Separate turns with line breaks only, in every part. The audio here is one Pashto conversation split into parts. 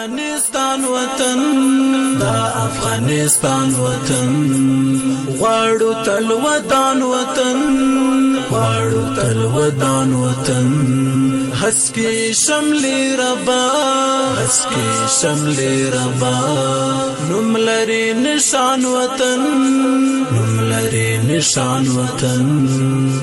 افغانستان وطن دا افغانستان وطن غواړو تل ودان وطن غواړو تل ودان وطن هسکی شملی ربا هسکی شملی ربا نملری نشان وطن نملری نشان وطن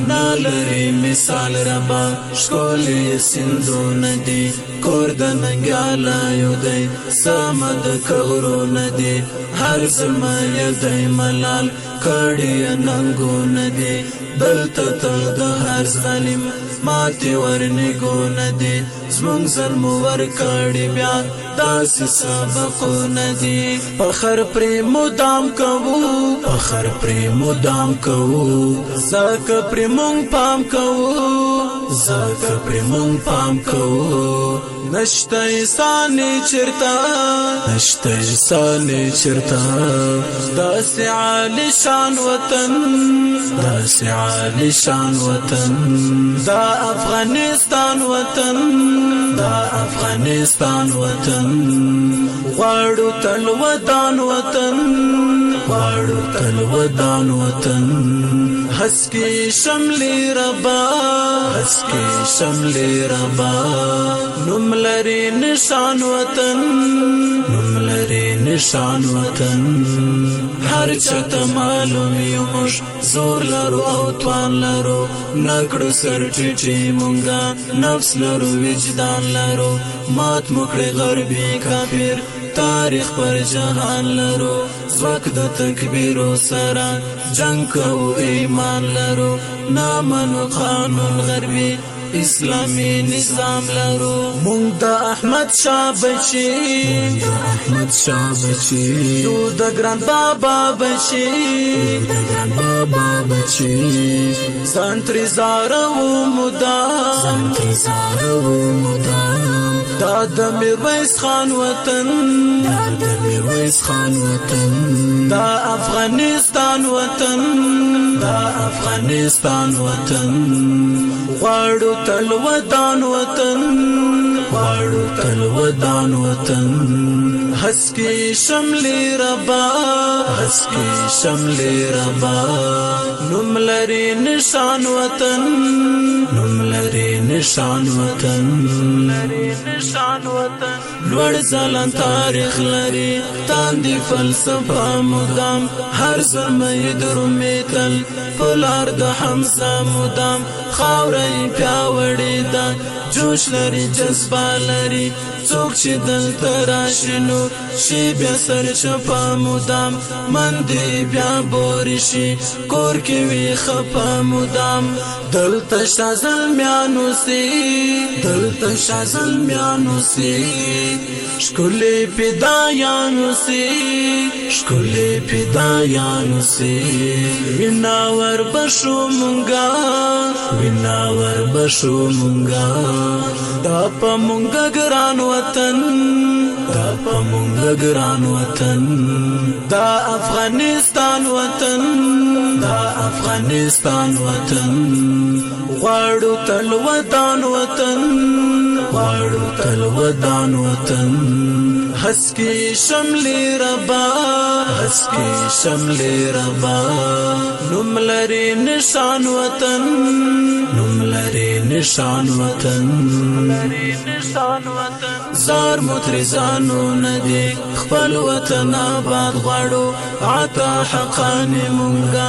نالری مثال ربا شکولی سندو ندی کورد ننگالا یودی سامد کغرو ندی هر زلما یودی ملال کڑی ننگو ندی دلتا تل دا هر ظالم ماتی ورنگو ندی زمونگ ظلمو ورکڑی بیا داسی سابقو ندی پخر پری مدام کوو پخر پری مدام کوو زاک پری مونگ پام کوو زاک پری مونگ پام کوو نشتا ایسانی چرتا نشتا ایسانی چرتا داسی عالی شان وطن داسی عالی شان وطن دا افغانستان وطن دا افغانستان وطن غواړو تل ودان وطن غواړو تل ودان وطن هسکی شملی ربا هسکی شملی ربا نملری نشان وطن نملری نشان وطن هر چاته معلوم یو موږ زور لرو او توان لرو نکړو سر ټیټي مونږه نفس لرو وجدان لرو مات مکړه غربي کافر تاریخ پر جهان لرو ځواک د تکبیرو سره جنگ کو ایمان لرو نامنو قانون غربي اسلامی نظام لرو مونږ د احمد شاه بچی مونږ د احمد شاه بچی یو د ګران بابا بچی د ګران بابا بچی سنتریزارو مدام سنتریزارو مدام دا د میرویس خان وطن دا د میرویس خان وطن دا افغانستان وطن دا افغانستان وطن غواړو تل ودان وطن غواړو تل ودان وطن هسکی شملی ربا هسکی شملی ربا نملری نشان وطن نملری نشان وطن نملری نشان وطن لوړ ځلان تاریخ لري تاندې فلسفه مدام هر زلمه درومیتل پلار د حمزه مدام خاورې پیاوړې ده جوش لري جذبه لري څوک چې دلته راشي نو شي بیا سرچپه مدام من دی بیا بوري شي کور کې وي خپه مدام دلته شاه زلمیانو سي دلته شاه زلمیانو سي ښکلي فدایانو سي ښکلي فدایانو سي ویناور بشو مونږه ویناور بشو مونږه دا په مونږه ګران وطن دا په مونږه ګران وطن دا افغانستان وطن دا افغانستان وطن غواړو تل ودان وطن غواړو تل ودان وطن هسکی شملی ربا هسکی شملی ربا نملری نشان وطن نملری نشان وطن نملری نشان وطن زار مترزانو ندی خپل وطن آباد غواړو عطا حقانی مونږه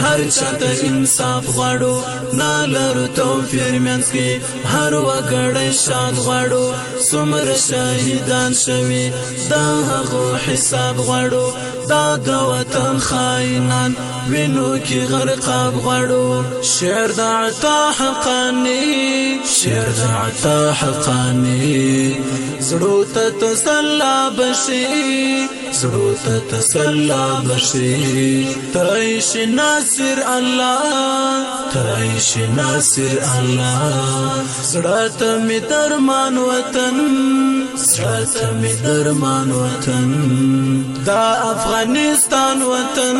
هر چاته انصاف غواړو نالرو توفیر منځ کې هر وګړی شاد غواړو څومره شهیدان شوي دا هغو حساب غواړو دا د وطن خاینان وینو کې غرقاب غواړو شعر د عطا حقانی شعر د عطا حقانی زړو ته تسلا بشي زړو ته تسلا بشي تایش ناصر الله تایش ناصر الله زړه ته می درمان وطن زړه ته می درمان وطن دا افغانستان وطن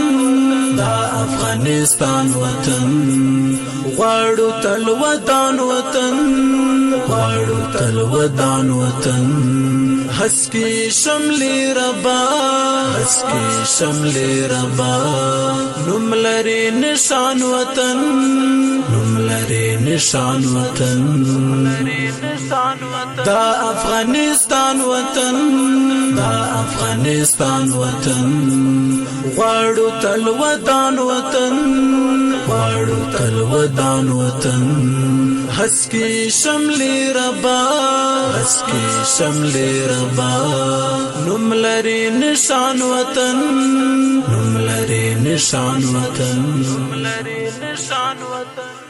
دا افغانستان وطن غواړو تل ودان وطن غواړو تل ودان وطن حسکی شملی ربا حسکی شملی ربا نملری نشان وطن نملری نشان وطن دا افغانستان وطن دا افغانستان وطن غواړو تل ودان وطن غواړو تل ودان وطن حسکی شملی ربا حسکی شملی ربا نملری نشان وطن نملری نشان وطن نملری نشان وطن